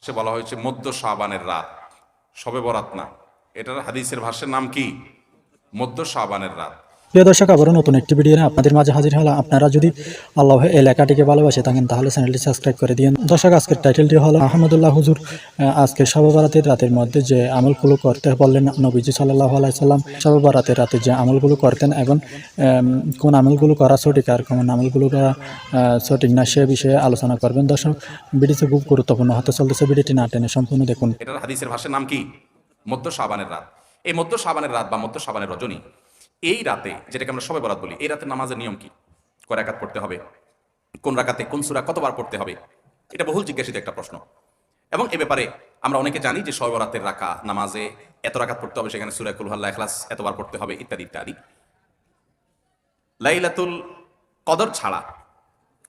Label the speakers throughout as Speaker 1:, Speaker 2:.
Speaker 1: সে বলা হয়েছে মধ্য শাবানের রাত, শবে বরাত না। এটার হাদিসের ভাষ্যের নাম কি? মধ্য শাবানের রাত।
Speaker 2: প্রিয় দর্শক, আবারও নতুন একটি ভিডিও নিয়ে আপনাদের মাঝে হাজির হলাম। আপনারা যদি আল্লাহ এলাকাটিকে ভালোবাসে থাকেন তাহলে চ্যানেলটি সাবস্ক্রাইব করে দিন। দর্শক, আজকের টাইটেলটি হলো আহমদুল্লাহ হুজুর আজকে শবে বরাতের রাতের মধ্যে যে আমলগুলো করতে বললেন নবীজি সাল্লাল্লাহু আলাইহি সাল্লাম, শবে বরাতের রাতে যে আমলগুলো করতেন এবং কোন আমলগুলো করা সঠিক আর কোন আমলগুলো করা সঠিক না সে বিষয়ে আলোচনা করবেন। দর্শক, ভিডিওটি খুব গুরুত্বপূর্ণ হতে চলতেছে, ভিডিওটি না টেনে সম্পূর্ণ দেখুন।
Speaker 1: এটার হাদিসের ভাষ্যের নাম কি? মধ্য শাবানের রাত। এই মধ্য শাবানের রাত বা মধ্য শাবানের রজনী, এই রাতে যেটাকে আমরা শবে বরাত বলি, এই রাতের নামাজের নিয়ম কি? কয় রাকাত পড়তে হবে, কোন রাকাতে কোন সূরা কতবার পড়তে হবে, এটা বহুল জিজ্ঞাসিত একটা প্রশ্ন। এবং এ ব্যাপারে আমরা অনেকে জানি যে শবে বরাতের নামাজে এত রাকাত পড়তে হবে, সেখানে সূরা কুল হুয়াল্লাহু ইখলাস এতবার পড়তে হবে ইত্যাদি ইত্যাদি। লাইলাতুল কদর ছাড়া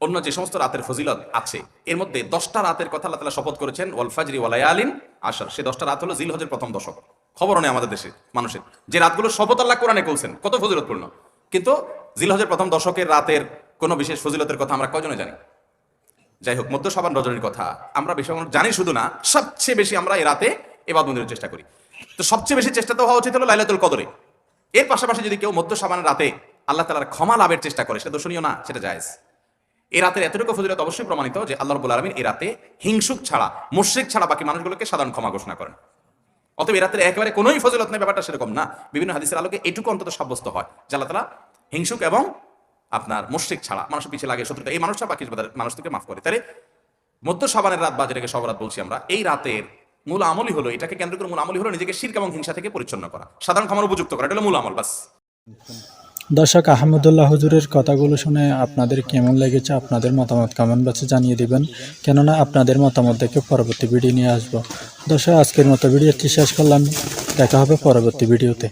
Speaker 1: অন্য যে সমস্ত রাতের ফজিলত আছে এর মধ্যে 10টা রাতের কথা আল্লাহ তাআলা শপথ করেছেন, ওয়াল ফাজরি ওয়া লায়ালিন আশর। সেই 10টা রাত হলো জিলহজের প্রথম দশক। খবরও নেই আমাদের দেশে মানুষের যে রাতগুলো শপথ আল্লাহ কোরআনে বলছেন কত ফজিলতপূর্ণ, কিন্তু জিলহজের প্রথম দশকের রাতের কোনো বিশেষ ফজিলতের কথা আমরা কয়জনে জানি? যাই হোক, মধ্য শাবান রজনীর কথা আমরা বেশি জানি শুধু না, সবচেয়ে বেশি আমরা এই রাতে ইবাদতের চেষ্টা করি। তো সবচেয়ে বেশি চেষ্টা তো হওয়া উচিত হলো লাইলাতুল কদরে। এর পাশাপাশি যদি কেউ মধ্য শাবানের রাতে আল্লাহ তাআলার ক্ষমা লাভের চেষ্টা করে, সেটা দর্শনীয় না, সেটা জায়েজ। এই রাতের এতটুকু ফজিলত অবশ্যই প্রমাণিত যে আল্লাহ রাব্বুল আলামিন এই রাতে হিংসুক ছাড়া, মুশরিক ছাড়া বাকি মানুষগুলোকে সাধারণ ক্ষমা ঘোষণা করেন। অতএব এই রাতের একেবারে কোনোই ফজিলত নেই, ব্যাপারটা সেরকম না। বিভিন্ন হাদিসের আলোকে এটুকু অন্তত সাব্যস্ত হয় যে আল্লাহ তাআলা হিংসুক এবং আপনার মুশরিক ছাড়া, মানুষের পিছিয়ে লাগে শত্রুতা, এই মানুষরা বাকি মানুষ থেকে মাফ করে। তাহলে মধ্য শাবানের রাত বা যেটাকে শবে বরাত বলছি আমরা, এই রাতের মূল আমলই হলো, এটাকে কেন্দ্র করে মূল আমলই হলো নিজেকে শিরক এবং হিংসা থেকে পরিচ্ছন্ন করা, সাধারণ ক্ষমার উপযুক্ত করা। এটা হলো মূল আমল, বাস।
Speaker 2: দর্শক, আহমদুল্লাহ হুজুরের কথাগুলো শুনে আপনাদের কেমন লেগেছে আপনাদের মতামত কমেন্ট বক্সে জানিয়ে দিবেন, কেননা আপনাদের মতামত দেখে পরবর্তী ভিডিও নিয়ে আসবো। দর্শক, আজকের মতো ভিডিওটি শেষ করলাম, দেখা হবে পরবর্তী ভিডিওতে।